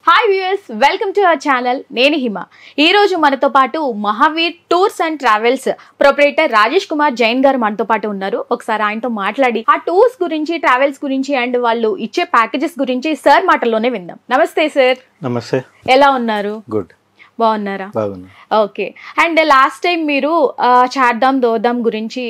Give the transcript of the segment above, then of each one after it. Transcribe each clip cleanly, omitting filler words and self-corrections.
Hi viewers, welcome to our channel. నేను హిమ. ఈ రోజు మనతో పాటు Mahavir tours and travels proprietor Rajesh Kumar Jain గారు మనతో పాటు ఉన్నారు. ఒకసారి ఆయనతో మాట్లాడి ఆ టూర్స్ గురించి, ట్రావెల్స్ గురించి అండ్ వాళ్ళు ఇచ్చే ప్యాకేజెస్ గురించి సార్ మాటల్లోనే విందాం. నమస్తే సార్. నమస్తే. ఎలా ఉన్నారు? గుడ్. బాగున్నారా? బాగున్నా. ఓకే. అండ్ లాస్ట్ టైం మీరు చార్ధామ్ దోధామ్ గురించి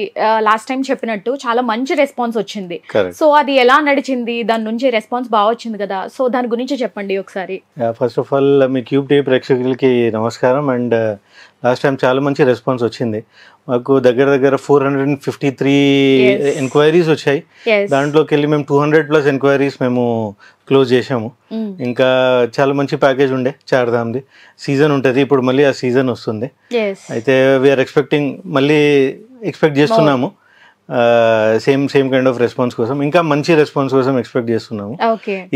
లాస్ట్ టైం చెప్పినట్టు చాలా మంచి రెస్పాన్స్ వచ్చింది. సో అది ఎలా నడిచింది? దాని నుంచి రెస్పాన్స్ బాగా వచ్చింది కదా, సో దాని గురించి చెప్పండి ఒకసారి. ఫస్ట్ ఆఫ్ ఆల్ మీ క్యూబ్ టీ ప్రేక్షకులకి నమస్కారం. అండ్ లాస్ట్ టైం చాలా మంచి రెస్పాన్స్ వచ్చింది. మాకు దగ్గర 453 ఎంక్వైరీస్ వచ్చాయి. దాంట్లోకి వెళ్ళి మేము 200+ ఎంక్వైరీస్ మేము క్లోజ్ చేసాము. ఇంకా చాలా మంచి ప్యాకేజ్ ఉండే చార్ధామ్ది. సీజన్ ఉంటుంది ఇప్పుడు, మళ్ళీ ఆ సీజన్ వస్తుంది. అయితే వీఆర్ ఎక్స్పెక్టింగ్, మళ్ళీ ఎక్స్పెక్ట్ చేస్తున్నాము సేమ్ కైండ్ ఆఫ్ రెస్పాన్స్ కోసం, ఇంకా మంచి రెస్పాన్స్ కోసం ఎక్స్పెక్ట్ చేస్తున్నాము.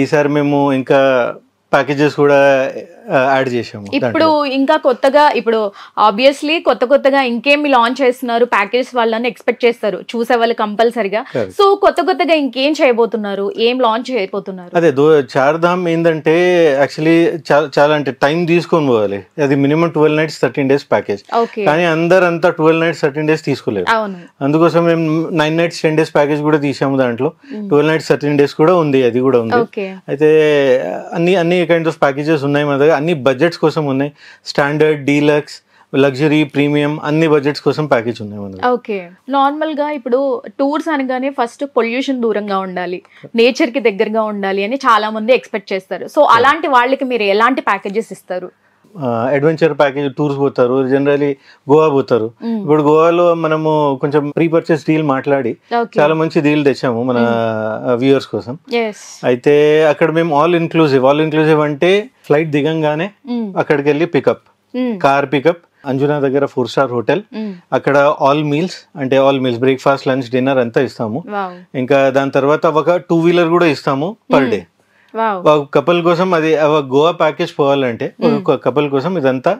ఈసారి మేము ఇంకా ప్యాకేజెస్ కూడా యాడ్ చేసాము. ఇప్పుడు ఇంకా కొత్తగా, ఇప్పుడు ఆబ్వియస్లీ కొత్తగా ఇంకేమి లాంచ్ చేస్తున్నారు ప్యాకేజ్ వాళ్ళని ఎక్స్పెక్ట్ చేస్తారు చూసే వాళ్ళు కంపల్సరిగా. సో కొత్తగా ఇంకేం చేయబోతున్నారు, ఏం లాంచ్ చేయబోతున్నారు? అదే చార్ధామ్ ఏంటంటే యాక్చువల్లీ చాలా అంటే టైం తీసుకొని పోవాలి. అది మినిమం 12 nights 13 days ప్యాకేజ్. కానీ అందరంతా 12 nights 13 days తీసుకోలేదు. అందుకోసం మేము 9 nights 10 days ప్యాకేజ్ కూడా తీసాము. దాంట్లో 12 nights 13 days కూడా ఉంది, అది కూడా ఉంది. అయితే అన్ని కైండ్స్ ఆఫ్ ప్యాకేజెస్ ఉన్నాయి మన దగ్గర. అన్ని బడ్జెట్స్ కోసం ఉన్నాయి. స్టాండర్డ్, డీలక్స్, లగ్జరీ, ప్రీమియం, అన్ని బడ్జెట్స్ కోసం ప్యాకేజ్ ఉన్నాయి మన దగ్గర. ఓకే. నార్మల్ గా ఇప్పుడు టూర్స్ అనగానే ఫస్ట్ పొల్యూషన్ దూరంగా ఉండాలి, నేచర్ కి దగ్గరగా ఉండాలి అని చాలా మంది ఎక్స్పెక్ట్ చేస్తారు. సో అలాంటి వాళ్ళకి మీరు ఎలాంటి ప్యాకేజెస్ ఇస్తారు? అడ్వెంచర్ ప్యాకేజ్ టూర్స్ పోతారు, జనరలీ గోవా పోతారు. ఇప్పుడు గోవాలో మనము కొంచెం ప్రీ పర్చేస్ డీల్ మాట్లాడి చాలా మంచి డీల్ తెచ్చాము మన వ్యూయర్స్ కోసం. అయితే అక్కడ మేము ఆల్ ఇన్క్లూజివ్ అంటే ఫ్లైట్ దిగంగానే అక్కడికి వెళ్ళి పికప్, కార్ పికప్, అంజునా దగ్గర 4-star హోటల్. అక్కడ all meals breakfast, lunch, dinner అంతా ఇస్తాము. ఇంకా దాని తర్వాత ఒక 2-wheeler కూడా ఇస్తాము పర్ డే. కపుల్ కోసం అది గోవా ప్యాకేజ్ పోవాలంటే ఒక కపుల్ కోసం ఇదంతా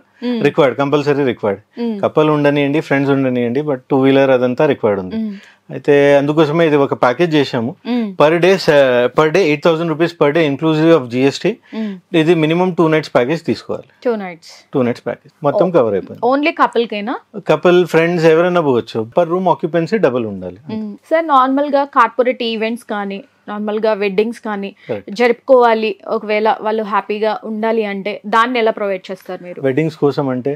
కంపల్సరీ రిక్వైర్డ్. కపుల్ ఉండనియండి, ఫ్రెండ్స్ ఉండనియండి, బట్ 2-wheeler అదంతా రిక్వైర్డ్ ఉంది. అయితే అందుకోసమే ఇది ఒక ప్యాకేజ్ చేసాము. Per day 8,000 rupees per day inclusive of GST. ఇది మినిమం 2 nights ప్యాకేజ్ తీసుకోవాలి. 2 nights ప్యాకేజ్ మొత్తం కవర్ అయిపోయింది. ఓన్లీ కపుల్ కైనా? కపుల్, ఫ్రెండ్స్ ఎవరైనా పోవచ్చు. పర్ రూమ్ ఆక్యుపెన్సీ డబుల్ ఉండాలి. సార్ నార్మల్ గా కార్పొరేట్ ఈవెంట్స్ కానీ, నార్మల్ గా వెడ్డింగ్స్ కానీ జరుపుకోవాలి, ఒకవేళ వాళ్ళు హ్యాపీగా ఉండాలి అంటే దాన్ని ఎలా ప్రొవైడ్ చేస్తారు మీరు? వెడ్డింగ్స్ కోసం అంటే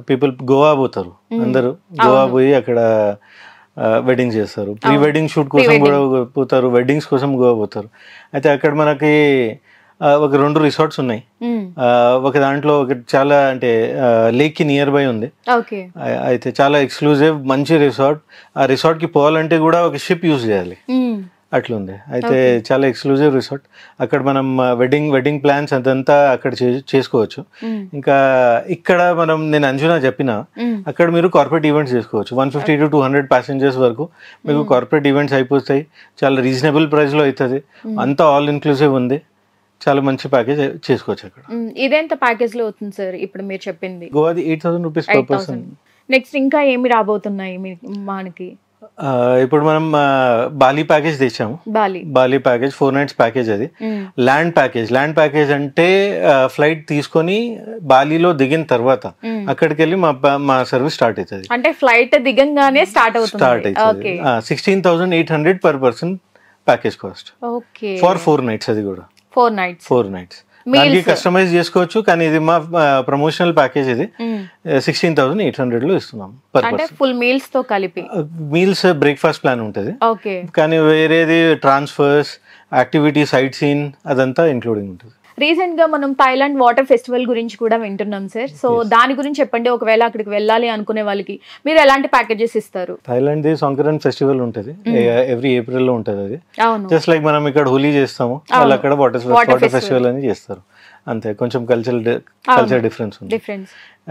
పీపుల్ గోవా పోతారు, అందరూ గోవా పోయి అక్కడ వెడ్డింగ్ చేస్తారు. ప్రీ వెడ్డింగ్ షూట్ కోసం కూడా పోతారు, వెడ్డింగ్స్ కోసం గోవా పోతారు. అయితే అక్కడ మనకి ఒక 2 రిసార్ట్స్ ఉన్నాయి. ఒక దాంట్లో ఒక చాలా అంటే లేక్ కి నియర్ బై ఉంది. అయితే చాలా ఎక్స్క్లూజివ్ మంచి రిసార్ట్. ఆ రిసార్ట్ కి పోవాలంటే కూడా ఒక షిప్ యూజ్ చేయాలి, అట్లుంది. అయితే చాలా ఎక్స్క్లూజివ్ రిసార్ట్. అక్కడ మనం వెడ్డింగ్ ప్లాన్స్ అదంతా అక్కడ చేసుకోవచ్చు. ఇంకా ఇక్కడ నేను అంజునా చెప్పిన అక్కడ మీరు కార్పొరేట్ ఈవెంట్స్ చేసుకోవచ్చు. 150 to 200 passengers వరకు మీకు కార్పొరేట్ ఈవెంట్స్ అయిపోతాయి. చాలా రీజనబుల్ ప్రైస్ లో అవుతుంది. అంతా ఆల్ ఇన్క్లూజివ్ ఉంది. చాలా మంచి ప్యాకేజ్ చేసుకోవచ్చు అక్కడ. ఇదెంత ప్యాకేజ్ లో అవుతుంది సార్ ఇప్పుడు మీరు చెప్పింది? గోవాది 8,000 rupees per person. నెక్స్ట్ ఇంకా ఏమి రాబోతున్నాయి మనకి? ఇప్పుడు మనం బాలి ప్యాకేజ్ తెచ్చాము. Bali package 4 nights package. అది ల్యాండ్ ప్యాకేజ్ అంటే ఫ్లైట్ తీసుకొని బాలిలో దిగిన తర్వాత అక్కడికి వెళ్ళి మా సర్వీస్ స్టార్ట్ అవుతుంది. అంటే ఫ్లైట్ దిగంగానే స్టార్ట్ అవుతుంది. 16,800 per person package cost for 4 nights. అది కూడా 4 nights దానికి కస్టమైజ్ చేసుకోవచ్చు. కానీ ఇది మా ప్రమోషనల్ ప్యాకేజ్. ఇది 16,800 లో ఇస్తున్నాం పర్ పర్సన్. ఫుల్ మీల్స్ తో కలిపి. మీల్స్, బ్రేక్ఫాస్ట్ ప్లాన్ ఉంటుంది. కానీ వేరేది ట్రాన్స్ఫర్స్, యాక్టివిటీ, సైట్ సీన్ అదంతా ఇంక్లూడింగ్ ఉంటుంది. రీసెంట్ గా మనం థాయిలాండ్ వాటర్ ఫెస్టివల్ గురించి కూడా వింటున్నాం సార్. సో దాని గురించి చెప్పండి, ఒకవేళ అక్కడికి వెళ్ళాలి అనుకునే వాళ్ళకి మీరు ఎలాంటి ప్యాకేజెస్ ఇస్తారు? థాయిలాండ్ ది సంక్రాంతి ఫెస్టివల్ ఉంటుంది, ఎవ్రీ ఏప్రిల్ లో ఉంటుంది. అది జస్ట్ లైక్ మనం ఇక్కడ హోలీ చేస్తాము, వాళ్ళు అక్కడ వాటర్ ఫెస్టివల్ అని చేస్తారు. అంతే, కొంచెం కల్చర్ డిఫరెన్స్ ఉంది.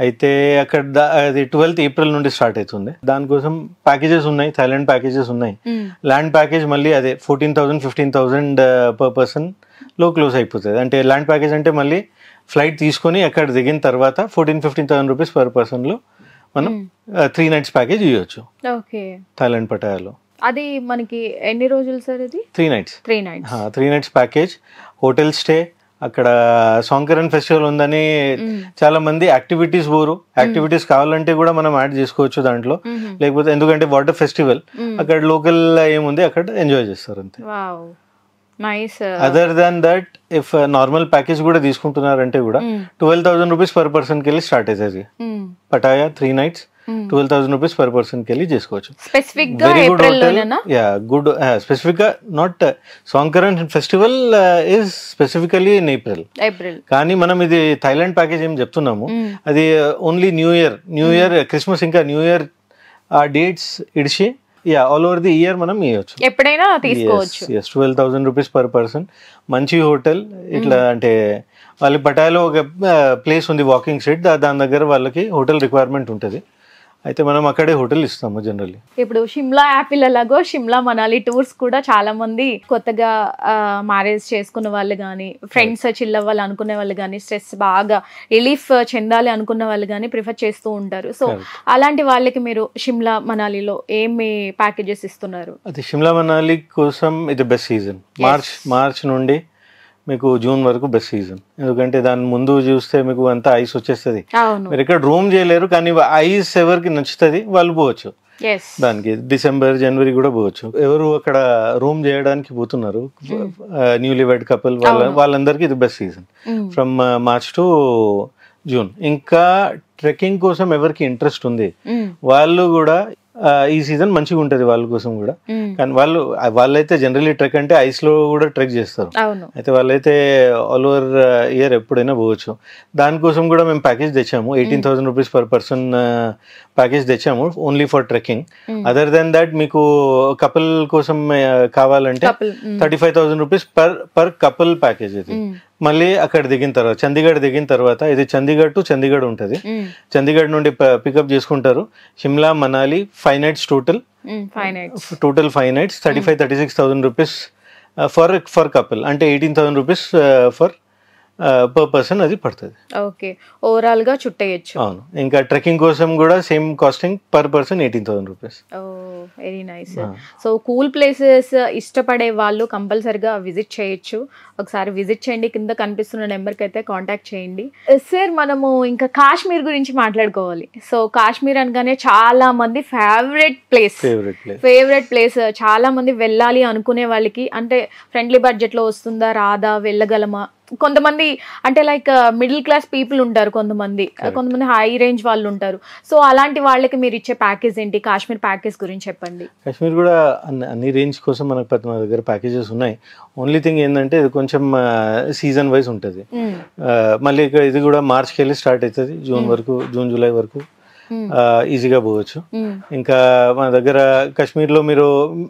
అయితే అక్కడ అది 12th April నుండి స్టార్ట్ అవుతుంది. దానికోసం ప్యాకేజెస్ ఉన్నాయి, థాయిలాండ్ ప్యాకేజెస్ ఉన్నాయి. ల్యాండ్ ప్యాకేజ్ మళ్ళీ అదే 14,000 15,000 per person లో క్లోజ్ అయిపోతుంది. అంటే ల్యాండ్ ప్యాకేజ్ అంటే మళ్ళీ ఫ్లైట్ తీసుకొని అక్కడ దిగిన తర్వాత 14,000-15,000 rupees per person లో మనం 3 nights ప్యాకేజ్ ఇవ్వచ్చు థాయిలాండ్ పటాయాలో. అది మనకి ఎన్ని రోజులు సార్? ఇది 3 nights. 3 nights package, hotel stay, అక్కడ సంకరన్ ఫెస్టివల్ ఉందని చాలా మంది యాక్టివిటీస్ పోరు. యాక్టివిటీస్ కావాలంటే కూడా మనం యాడ్ చేసుకోవచ్చు దాంట్లో, లేకపోతే ఎందుకంటే వాటర్ ఫెస్టివల్ అక్కడ లోకల్ ఏముంది అక్కడ ఎంజాయ్ చేస్తారు అంతే. Other than that if normal package కూడా తీసుకుంటున్నారంటే కూడా 12,000 రూపీస్ పర్ పర్సన్ కి వెళ్ళి స్టార్ట్ అవుతుంది. Pattaya 3 nights 12,000 rupees per person కి వెళ్ళి చేసుకోవచ్చు. Very good hotel. Yeah good. Specific గా not Songkran festival is specifically in April. కానీ మనం ఇది థైలాండ్ ప్యాకేజ్ ఏం చెప్తున్నాము, అది ఓన్లీ న్యూ ఇయర్ క్రిస్మస్ ఇంకా న్యూ ఇయర్ ఆ డేట్స్ ఇడిచి ఆల్ ఓవర్ ది ఇయర్ మనం ఇవ్వచ్చు, ఎప్పుడైనా తీసుకోవచ్చు. 12,000 రూపీస్ పర్ పర్సన్. మంచి హోటల్. ఇట్లా అంటే వాళ్ళ పటాయాలో ఒక ప్లేస్ ఉంది వాకింగ్ స్ట్రీట్, దాని దగ్గర వాళ్ళకి హోటల్ రిక్వైర్మెంట్ ఉంటుంది. అయితే మనం అక్కడే హోటల్ ఇస్తాము జనరల్లీ. ఇప్పుడు షిమ్లా యాపిల్ అలాగో షిమ్లా మనాలి టూర్స్ కూడా చాలా మంది కొత్తగా మ్యారేజ్ చేసుకున్న వాళ్ళు కానీ, ఫ్రెండ్స్ చిల్ అవ్వాలి అనుకునే వాళ్ళు కానీ, స్ట్రెస్ బాగా రిలీఫ్ చెందాలి అనుకున్న వాళ్ళు కానీ ప్రిఫర్ చేస్తూ ఉంటారు. సో అలాంటి వాళ్ళకి మీరు షిమ్లా మనాలిలో ఏమి ప్యాకేజెస్ ఇస్తున్నారు? అది షిమ్లా మనాలి కోసం ఇది బెస్ట్ సీజన్. మార్చ్ నుండి మీకు జూన్ వరకు బెస్ట్ సీజన్. ఎందుకంటే దాని ముందు చూస్తే మీకు అంతా ఐస్ వచ్చేస్తుంది, మీరు ఇక్కడ రూమ్ చేయలేరు. కానీ ఐస్ ఎవరికి నచ్చుతుంది వాళ్ళు పోవచ్చు దానికి. డిసెంబర్ జనవరి కూడా పోవచ్చు. ఎవరు అక్కడ రూమ్ చేయడానికి పోతున్నారు న్యూలీ వెడ్ కపుల్ వాళ్ళందరికీ ఇది best season from March to June. ఇంకా ట్రెక్కింగ్ కోసం ఎవరికి ఇంట్రెస్ట్ ఉంది వాళ్ళు కూడా ఈ సీజన్ మంచిగా ఉంటది వాళ్ళ కోసం కూడా. కానీ వాళ్ళైతే జనరల్లీ ట్రెక్ అంటే ఐస్ లో కూడా ట్రెక్ చేస్తారు. అయితే వాళ్ళైతే ఆల్ ఓవర్ ఇయర్ ఎప్పుడైనా పోవచ్చు. దానికోసం కూడా మేము ప్యాకేజ్ తెచ్చాము. 18,000 రూపీస్ పర్ పర్సన్ ప్యాకేజ్ తెచ్చాము only for trekking. Other than that మీకు కపుల్ కోసం కావాలంటే 35,000 రూపీస్ పర్ కపుల్ ప్యాకేజ్ ఇది. మళ్ళీ అక్కడ దిగిన తర్వాత చండీగఢ్ దిగిన తర్వాత ఇది చండీగఢ్ టు చండీగఢ్ ఉంటుంది. చండీగఢ్ నుండి పికప్ చేసుకుంటారు. Shimla Manali 5 nights total 5 nights 36,000 rupees for couple. అంటే 18,000 రూపీస్ ఫర్ పర్ పర్సన్ అది పడుతుంది. ఓకే, ఓవరాల్ గా చుట్టేయచ్చు. అవును. ఇంకా ట్రెక్కింగ్ కోసం కూడా same costing per person 18,000 rupees. Very nice. So cool places ఇష్టపడే వాళ్ళు కంపల్సరిగా విజిట్ చేయొచ్చు. ఒకసారి విజిట్ చేయండి, కింద కనిపిస్తున్న నెంబర్కి అయితే కాంటాక్ట్ చేయండి. సార్ మనము ఇంకా కాశ్మీర్ గురించి మాట్లాడుకోవాలి. సో కాశ్మీర్ అనగానే చాలా మంది ఫేవరెట్ ప్లేస్ చాలా మంది వెళ్ళాలి అనుకునే వాళ్ళకి, అంటే ఫ్రెండ్లీ బడ్జెట్ లో వస్తుందా రాదా వెళ్ళగలమా, కొంతమంది అంటే లైక్ మిడిల్ క్లాస్ పీపుల్ ఉంటారు, కొంతమంది హై రేంజ్ వాళ్ళు ఉంటారు. సో అలాంటి వాళ్ళకి మీరు ఇచ్చే ప్యాకేజ్ ఏంటి? కాశ్మీర్ ప్యాకేజ్ గురించి చెప్పండి. కాశ్మీర్ కూడా అన్ని రేంజ్ కోసం మన దగ్గర ప్యాకేజెస్ ఉన్నాయి. ఓన్లీ థింగ్ ఏంటంటే ఇది కొంచెం సీజన్ వైజ్ ఉంటుంది. మళ్ళీ ఇది కూడా మార్చ్కి వెళ్ళి స్టార్ట్ అవుతుంది, జూన్ జూలై వరకు ఈజీగా పోవచ్చు. ఇంకా మన దగ్గర కాశ్మీర్ లో మీరు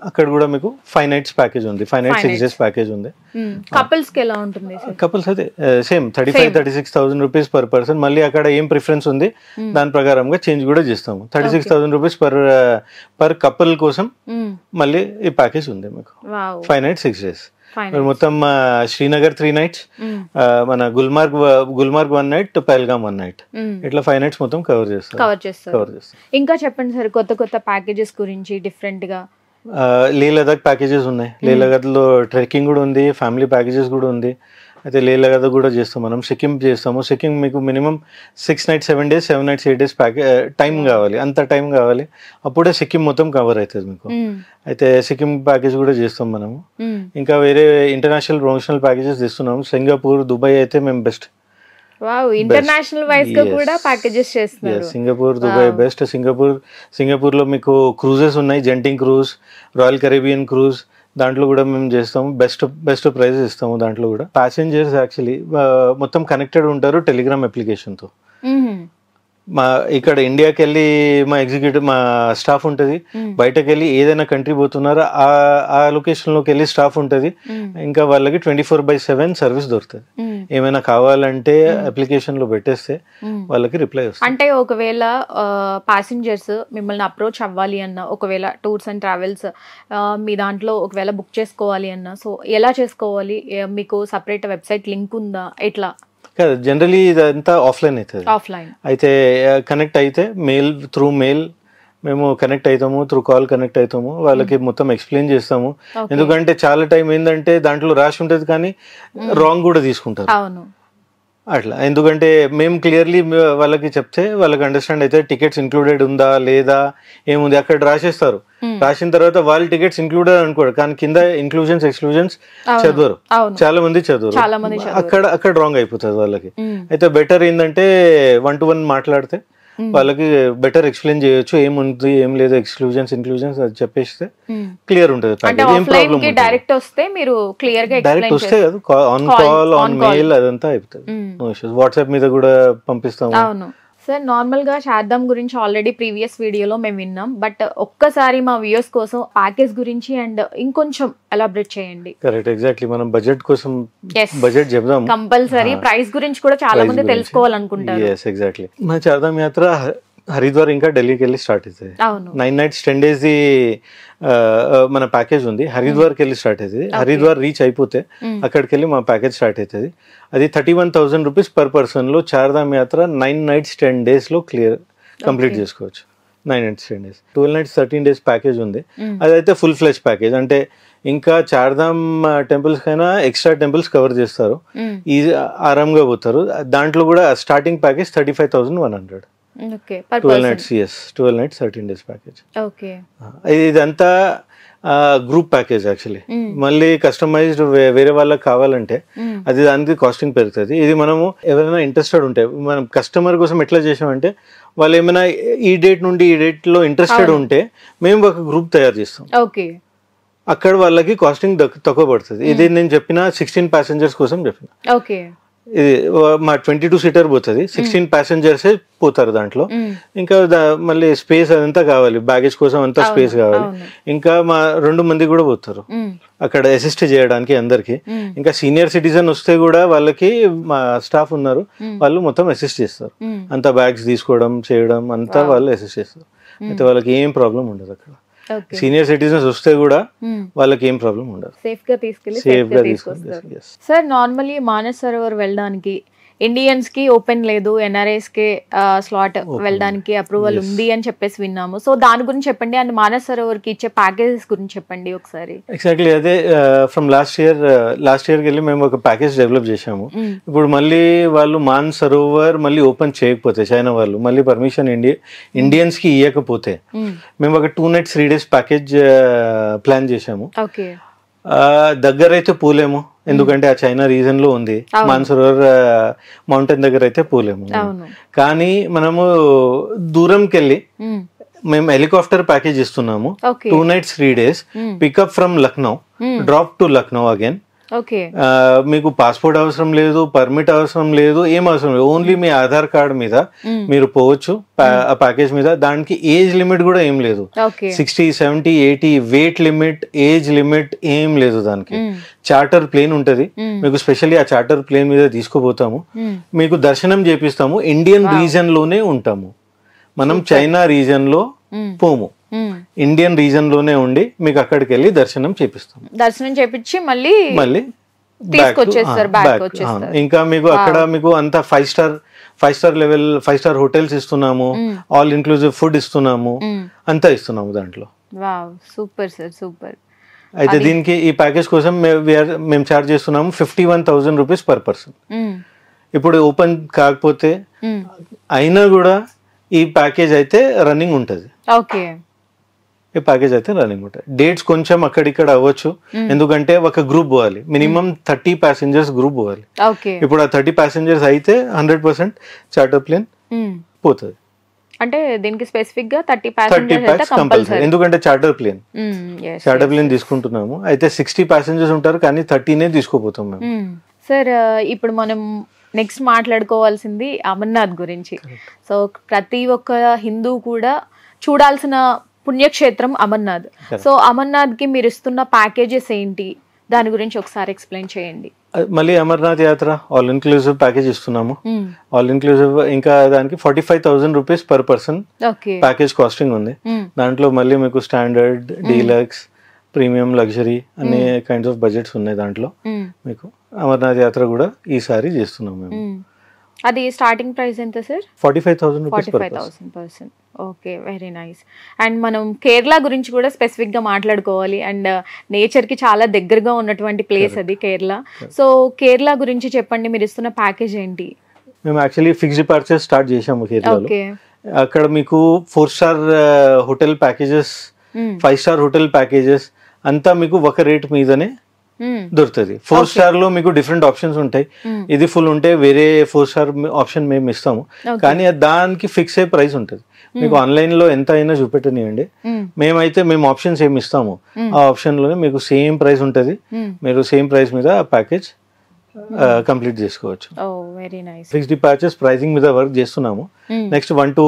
అక్కడ కూడా మీకు 5 nights ప్యాకేజ్ ఉంది, 5 nights 6 days ప్యాకేజ్ ఉంది. కపుల్స్ కి ఎలా ఉంటుంది? కపుల్స్ అయితే సేమ్ 35,000-36,000 రూపీస్ పర్ పర్సన్. మళ్ళీ అక్కడ ఏం ప్రిఫరెన్స్ ఉంది దాని ప్రకారంగా చేంజ్ కూడా చేస్తాము. 36,000 రూపీస్ పర్ కపుల్ కోసం మళ్ళీ ఈ ప్యాకేజ్ ఉంది మీకు. 5 nights 6 days. మొత్తం శ్రీనగర్ 3 nights, మన గుల్మార్గ్ 1 night, పహల్గామ్ 1 night, ఇట్లా 5 nights మొత్తం కవర్ చేస్తారు. ఇంకా చెప్పండి సార్ కొత్త ప్యాకేజెస్ గురించి డిఫరెంట్ గా. లే లదాఖ్ ప్యాకేజెస్ ఉన్నాయి. లే లదాఖ్ లో ట్రెక్కింగ్ కూడా ఉంది, ఫ్యామిలీ ప్యాకేజెస్ కూడా ఉంది. అయితే లే లదాఖ్ కూడా చేస్తాం మనం. సిక్కిం చేస్తాము. సిక్కిం మీకు minimum 6 nights 7 days, 7 nights 8 days time కావాలి, అంత టైం కావాలి, అప్పుడే సిక్కిం మొత్తం కవర్ అవుతుంది మీకు. అయితే సిక్కిం ప్యాకేజ్ కూడా చేస్తాం మనము. ఇంకా వేరే ఇంటర్నేషనల్ ప్రొమోషనల్ ప్యాకేజెస్ తీస్తున్నాము. సింగపూర్, దుబాయ్ అయితే మేము బెస్ట్. ఇంటర్నేషనల్ వైస్ గా కూడా ప్యాకేజెస్ చేస్తున్నారు. Singapore, Dubai best. సింగపూర్ లో మీకు క్రూజెస్ ఉన్నాయి, జెంటింగ్ క్రూజ్, రాయల్ కరేబియన్ క్రూజ్, దాంట్లో కూడా మేము చేస్తాము. బెస్ట్ ప్రైజెస్ ఇస్తాము. దాంట్లో కూడా ప్యాసింజర్స్ యాక్చువల్లీ మొత్తం కనెక్టెడ్ ఉంటారు టెలిగ్రామ్ అప్లికేషన్ తో. ఇక్కడ ఇండియాకి వెళ్ళి మా స్టాఫ్ ఉంటుంది, బయటకు వెళ్ళి ఏదైనా కంట్రీ పోతున్నారో ఆ లొకేషన్ లోకి వెళ్ళి స్టాఫ్ ఉంటుంది. ఇంకా వాళ్ళకి 24/7 సర్వీస్ దొరుకుతుంది. ఏమైనా కావాలంటే అప్లికేషన్ లో పెట్టేస్తే వాళ్ళకి రిప్లై వస్తుంది. అంటే ఒకవేళ ప్యాసింజర్స్ మిమ్మల్ని అప్రోచ్ అవ్వాలి అన్న, ఒకవేళ టూర్స్ అండ్ ట్రావెల్స్ మీ దాంట్లో ఒకవేళ బుక్ చేసుకోవాలి అన్న, సో ఎలా చేసుకోవాలి? మీకు సపరేట్ వెబ్సైట్ లింక్ ఉందా? ఎట్లా? జనరలీ ఇదంతా ఆఫ్లైన్ అవుతుంది. అయితే కనెక్ట్ అయితే త్రూ మెయిల్ మేము కనెక్ట్ అవుతాము, త్రూ కాల్ కనెక్ట్ అవుతాము, వాళ్ళకి మొత్తం ఎక్స్ప్లెయిన్ చేస్తాము. ఎందుకంటే చాలా టైం ఏంటంటే దాంట్లో రాసి ఉంటుంది కానీ రాంగ్ కూడా తీసుకుంటారు అట్లా. ఎందుకంటే మేము క్లియర్లీ వాళ్ళకి చెప్తే వాళ్ళకి అండర్స్టాండ్ అయితే టికెట్స్ ఇంక్లూడెడ్ ఉందా లేదా ఏముంది అక్కడ రాసేస్తారు. రాసిన తర్వాత వాళ్ళు టికెట్స్ ఇంక్లూడెడ్ అనుకోరు కానీ కింద ఇంక్లూజన్స్ ఎక్స్క్లూజన్స్ చదవరు, చాలా మంది చదవరు. అక్కడ రాంగ్ అయిపోతుంది వాళ్ళకి. అయితే బెటర్ ఏంటంటే 1-to-1 మాట్లాడితే వాళ్ళకి బెటర్ ఎక్స్ప్లెయిన్ చేయొచ్చు, ఏముంది ఏం లేదు, ఎక్స్క్లూజన్స్ ఇంక్లూజన్స్ అది చెప్పేస్తే క్లియర్ ఉంటుంది. డైరెక్ట్ వస్తే మీరు క్లియర్ గా డైరెక్ట్ వస్తే ఆన్ కాల్ ఆన్ మెయిల్ అదంతా అయిపోతుంది. No issues. వాట్సాప్ మీద కూడా పంపిస్తాము. సార్ నార్మల్ గా శారదాం గురించి ఆల్రెడీ ప్రీవియస్ వీడియోలో మేము విన్నాం, బట్ ఒక్కసారి మా వ్యూయర్స్ కోసం ప్యాకేజ్ గురించి అండ్ ఇంకొంచెం ఎలాబరేట్ చేయండి. Correct, exactly. మనం బడ్జెట్ కోసం బడ్జెట్ చెప్దాం కంపల్సరీ. ప్రైస్ గురించి కూడా చాలా మంది తెలుసుకోవాలనుకుంటారు. yes exactly. మన చార్ధామ్ యాత్ర హరిద్వార్ ఇంకా ఢిల్లీకి వెళ్ళి స్టార్ట్ అవుతుంది. 9 nights 10 days మన ప్యాకేజ్ ఉంది. హరిద్వార్కి వెళ్ళి స్టార్ట్ అవుతుంది. హరిద్వార్ రీచ్ అయిపోతే అక్కడికి వెళ్ళి మా ప్యాకేజ్ స్టార్ట్ అవుతుంది. అది 31,000 rupees per person లో చార్ధామ్ యాత్ర 9 nights 10 days లో కంప్లీట్ చేసుకోవచ్చు. 9 nights 10 days, 12 nights 13 days package ఉంది. అదైతే ఫుల్ ఫ్లెజ్ ప్యాకేజ్. అంటే ఇంకా చార్ధామ్ టెంపుల్స్ కైనా ఎక్స్ట్రా టెంపుల్స్ కవర్ చేస్తారు, ఆరాంగా పోతారు. దాంట్లో కూడా starting package 35,100. 12 nights, yes, 12 nights 13 days package. ఇదంతా గ్రూప్ ప్యాకేజ్ యాక్చువల్లీ. మళ్ళీ కస్టమైజ్డ్ వేరే వాళ్ళకి కావాలంటే అది దానికి కాస్టింగ్ పెరుగుతుంది. ఇది మనము ఎవరైనా ఇంట్రెస్టెడ్ ఉంటే మనం కస్టమర్ కోసం ఎట్లా చేసామంటే వాళ్ళు ఏమైనా ఈ డేట్ నుండి ఈ డేట్ లో ఇంట్రెస్టెడ్ ఉంటే మేము ఒక గ్రూప్ తయారు చేస్తాం. అక్కడ వాళ్ళకి కాస్టింగ్ తక్కువ పడుతుంది. ఇది నేను చెప్పిన 16 passengers కోసం చెప్పిన. ఇది మా 22 seater పోతుంది, 16 passengers పోతారు దాంట్లో. ఇంకా మళ్ళీ స్పేస్ అదంతా కావాలి, బ్యాగేజ్ కోసం అంతా స్పేస్ కావాలి. ఇంకా మా 2 మంది కూడా పోతారు అక్కడ అసిస్ట్ చేయడానికి అందరికి. ఇంకా సీనియర్ సిటిజన్ వస్తే కూడా వాళ్ళకి మా స్టాఫ్ ఉన్నారు, వాళ్ళు మొత్తం అసిస్ట్ చేస్తారు. అంతా బ్యాగ్స్ తీసుకోవడం చేయడం అంతా వాళ్ళు అసిస్ట్ చేస్తారు. అయితే వాళ్ళకి ఏం ప్రాబ్లం ఉండదు అక్కడ. సీనియర్ సిటిజన్స్ వస్తే కూడా వాళ్ళకి ఏం ప్రాబ్లం ఉండదు, సేఫ్ గా తీసుకెళ్ళి. సార్ నార్మల్లీ మానస్ సరోవర్ వెళ్ళడానికి ఇండియన్స్ కి ఓపెన్ లేదు, ఎన్ఆర్ఐస్ కి స్లాట్ వెళ్ళడానికి అప్రూవల్ ఉంది అని చెప్పేసి విన్నాము. సో దాని గురించి చెప్పండి, అండ్ మానస్ సరోవర్ కి ఇచ్చే ప్యాకేజెస్ గురించి చెప్పండి ఒకసారి. ఎగ్జాక్ట్లీ అదే ఫ్రమ్ లాస్ట్ ఇయర్ వెళ్ళి మేము ఒక ప్యాకేజ్ డెవలప్ చేసాము. ఇప్పుడు మళ్ళీ వాళ్ళు మానస్ సరోవర్ మళ్ళీ ఓపెన్ చేయకపోతే, చైనా వాళ్ళు మళ్ళీ పర్మిషన్ ఇండియన్స్ కి ఇవ్వకపోతే మేము ఒక 2 nights 3 days ప్యాకేజ్ ప్లాన్ చేసాము. దగ్గర అయితే పోలేము, ఎందుకంటే ఆ చైనా రీజన్ లో ఉంది. మాన్సరోవర్ మౌంటైన్ దగ్గర అయితే పోలేము. కానీ మనము దూరంకి వెళ్ళి మేము హెలికాప్టర్ ప్యాకేజ్ ఇస్తున్నాము. 2 nights 3 days pickup from Lucknow, drop to Lucknow again. మీకు పాస్పోర్ట్ అవసరం లేదు, పర్మిట్ అవసరం లేదు, ఏం అవసరం లేదు. ఓన్లీ మీ ఆధార్ కార్డ్ మీద మీరు పోవచ్చు ఆ ప్యాకేజ్ మీద. దానికి ఏజ్ లిమిట్ కూడా ఏం లేదు. 60, 70, 80 వెయిట్ లిమిట్, ఏజ్ లిమిట్ ఏం లేదు దానికి. చార్టర్ ప్లేన్ ఉంటది, మీకు స్పెషల్లీ ఆ చార్టర్ ప్లేన్ మీద తీసుకుపోతాము, మీకు దర్శనం చేపిస్తాము. ఇండియన్ రీజన్ లోనే ఉంటాము, మనం చైనా రీజన్ లో పోము, ఇండియన్ రీజన్ లోనే ఉండి మీకు అక్కడికి వెళ్ళి దర్శనం చేపించి మళ్ళీ ఇంకా మీకు అక్కడ మీకు అంతా 5-star లెవెల్ 5-star హోటల్స్ ఇస్తున్నాము, ఆల్ ఇంక్లూజివ్ ఫుడ్ ఇస్తున్నాము, అంతా ఇస్తున్నాము దాంట్లో. Super sir, super. అయితే దీనికి ఈ ప్యాకేజ్ కోసం మేము చార్జ్ చేస్తున్నాము 51,000 rupees per person. ఇప్పుడు ఓపెన్ కాకపోతే అయినా కూడా ఈ ప్యాకేజ్ అయితే రన్నింగ్ ఉంటుంది. ఈ ప్యాకేజ్ అయితే రన్నింగ్ ఉంటుంది. డేట్స్ కొంచెం అక్కడిక్కడ అవ్వచ్చు, ఎందుకంటే ఒక గ్రూప్ పోవాలి, మినిమం 30 passengers గ్రూప్ పోవాలి. ఇప్పుడు ఆ 30 passengers అయితే 100% చార్టర్ ప్లేన్ పోతుంది. అంటే దీనికి స్పెసిఫిక్ గా 30 passengers కంపల్సరీ, ఎందుకంటే చార్టర్ ప్లేన్ తీసుకుంటున్నాము. అయితే 60 passengers ఉంటారు, కానీ 30నే తీసుకుపోతాం మేము. సార్ ఇప్పుడు మనం నెక్స్ట్ మాట్లాడుకోవాల్సింది అమర్నాథ్ గురించి. సో ప్రతి ఒక్క హిందూ కూడా చూడాల్సిన పుణ్యక్షేత్రం అమర్నాథ్. సో అమర్నాథ్ కి మీరు ఇస్తున్న ప్యాకేజెస్ ఏంటి, దాని గురించి ఒకసారి ఎక్స్ప్లెయిన్ చేయండి. మళ్ళీ Amarnath Yatra all inclusive package ఇస్తున్నాము. ఆల్ ఇన్క్లూజివ్ ఇంకా దానికి 45,000 rupees per person package costing ఉంది. దాంట్లో మళ్ళీ మీకు స్టాండర్డ్, డీలక్స్, ప్రీమియం, లగ్జరీ అనే కైండ్స్ ఆఫ్ బడ్జెట్స్ ఉన్నాయి దాంట్లో. మీకు అమర్నాథ్ యాత్ర కూడా ఈసారి చేస్తున్నాం మేము. అది స్టార్టింగ్ ప్రైస్ ఎంత sir? 45,000 rupees per person. Okay, very nice. And మనం కేరళ గురించి కూడా స్పెసిఫిక్ గా మాట్లాడుకోవాలి. అండ్ నేచర్ కి చాలా దగ్గరగా ఉన్నటువంటి ప్లేస్ అది కేరళ. సో కేరళ గురించి చెప్పండి, మీరు ఇస్తున్న ప్యాకేజ్ ఏంటి? మేము యాక్చువల్లీ ఫిక్స్డ్ పర్చేస్ స్టార్ట్ చేసాము కేరళలో. అక్కడ మీకు 4 star hotel packages, 5 star hotel packages అంతా మీకు ఒక రేట్ మీదనే దొరుకుతుంది. 4 స్టార్ లో మీకు డిఫరెంట్ ఆప్షన్స్ ఉంటాయి. ఇది ఫుల్ ఉంటే వేరే 4 స్టార్ ఆప్షన్ మేము ఇస్తాము, కానీ దానికి ఫిక్స్ అయ్యే ప్రైస్ ఉంటుంది. మీకు ఆన్లైన్ లో ఎంత అయినా చూపెట్టనివ్వండి, మేము ఆప్షన్స్ ఏమి ఇస్తాము ఆ ఆప్షన్ లోనే మీకు సేమ్ ప్రైస్ ఉంటుంది. మీరు సేమ్ ప్రైస్ మీద ఆ ప్యాకేజ్ కంప్లీట్ చేసుకోవచ్చు. ఫిక్స్డ్ డిపార్చర్స్ ప్రైసింగ్ మీద వర్క్ చేస్తున్నాము. నెక్స్ట్ 1-2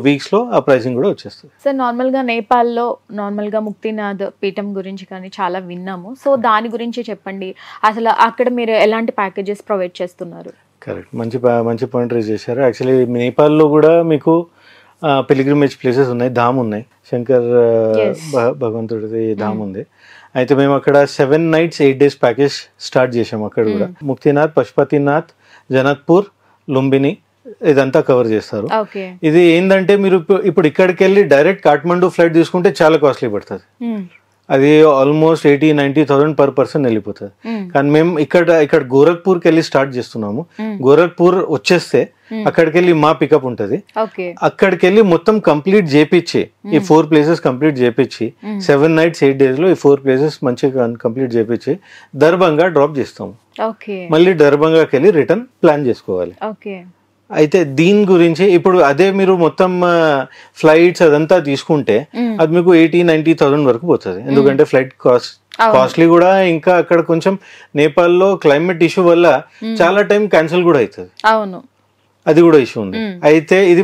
వీక్స్ లో ఆ ప్రైసింగ్ కూడా వచ్చేస్తుంది. సార్ నార్మల్ గా నేపాల్ లో నార్మల్ గా ముక్తినాథ్ పీఠం గురించి కానీ చాలా విన్నాము. సో దాని గురించి చెప్పండి, అసలు అక్కడ మీరు ఎలాంటి ప్యాకేజెస్ ప్రొవైడ్ చేస్తున్నారు? కరెక్ట్, మంచి పాయింట్ రేజ్ చేశారు. యాక్చువల్లీ నేపాల్ లో కూడా మీకు పిలిగ్రిమేజ్ ప్లేసెస్ ఉన్నాయి, ధామ్ ఉన్నాయి. శంకర్ భగవంతుడిది ధామ్ ఉంది. అయితే మేము అక్కడ 7 nights 8 days ప్యాకేజ్ స్టార్ట్ చేసాము. అక్కడ కూడా ముక్తినాథ్, పశుపతినాథ్, జనక్పూర్, లుంబిని ఇదంతా కవర్ చేస్తారు. ఇది ఏంటంటే మీరు ఇప్పుడు ఇక్కడికి వెళ్ళి డైరెక్ట్ కాఠ్మండూ ఫ్లైట్ తీసుకుంటే చాలా కాస్ట్లీ పడుతుంది. అది ఆల్మోస్ట్ 80-90,000 per person వెళ్ళిపోతుంది. కానీ మేము ఇక్కడ గోరఖ్పూర్కి వెళ్ళి స్టార్ట్ చేస్తున్నాము. గోరఖ్పూర్ వచ్చేస్తే అక్కడికి వెళ్ళి మా పికప్ ఉంటుంది. అక్కడికి వెళ్ళి మొత్తం కంప్లీట్ చేపించి ఈ 4 places కంప్లీట్ చేపించి 7 nights 8 days లో ఈ 4 places మంచిగా కంప్లీట్ చేపించి దర్భంగా డ్రాప్ చేస్తాము. మళ్ళీ దర్భంగాకి వెళ్ళి రిటర్న్ ప్లాన్ చేసుకోవాలి. అయితే దీని గురించి ఇప్పుడు అదే మీరు మొత్తం ఫ్లైట్స్ అదంతా తీసుకుంటే అది మీకు 80-90,000 వరకు పోతుంది. ఎందుకంటే ఫ్లైట్ కాస్ట్లీ కూడా, ఇంకా అక్కడ కొంచెం నేపాల్లో క్లైమేట్ ఇష్యూ వల్ల చాలా టైం క్యాన్సిల్ కూడా అవుతుంది. అది కూడా ఇష్యూ ఉంది. అయితే ఇది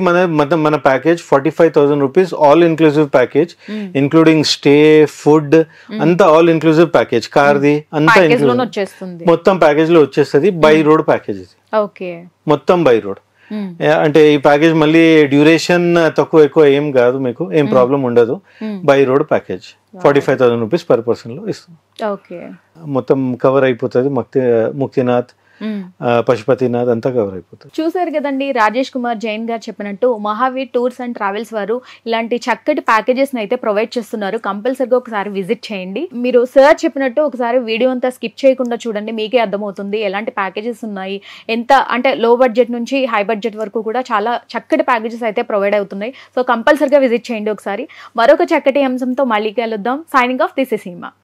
మన package 45,000 rupees all inclusive package, including stay, food అంతా ఆల్ ఇన్క్లూజివ్ ప్యాకేజ్. కార్ది అంతా మొత్తం ప్యాకేజ్ లో వచ్చేస్తుంది. బై రోడ్ ప్యాకేజ్ ఇది, మొత్తం బై రోడ్. అంటే ఈ ప్యాకేజ్ మళ్ళీ డ్యూరేషన్ తక్కువ ఎక్కువ ఏం కాదు, మీకు ఏం ప్రాబ్లం ఉండదు. By road package 45,000 rupees per person లో ఇస్తాం. మొత్తం కవర్ అయిపోతుంది. ముక్తినాథ్, పశుపతినాథ్ అంతా కవర్ అయిపోతుంది. చూసారు కదండి, రాజేష్ కుమార్ జైన్ గారు చెప్పినట్టు మహావీర్ టూర్స్ అండ్ ట్రావెల్స్ వారు ఇలాంటి చక్కటి ప్యాకేజెస్ అయితే ప్రొవైడ్ చేస్తున్నారు. కంపల్సరీగా ఒకసారి విజిట్ చేయండి. మీరు సార్ చెప్పినట్టు ఒకసారి వీడియో అంతా స్కిప్ చేయకుండా చూడండి, మీకే అర్థమవుతుంది ఎలాంటి ప్యాకేజెస్ ఉన్నాయి. ఎంత అంటే లో బడ్జెట్ నుంచి హై బడ్జెట్ వరకు కూడా చాలా చక్కటి ప్యాకేజెస్ అయితే ప్రొవైడ్ అవుతున్నాయి. సో కంపల్సరీగా విజిట్ చేయండి ఒకసారి. మరొక చక్కటి అంశంతో మళ్ళీ కలుద్దాం. Signing off, this is Hima.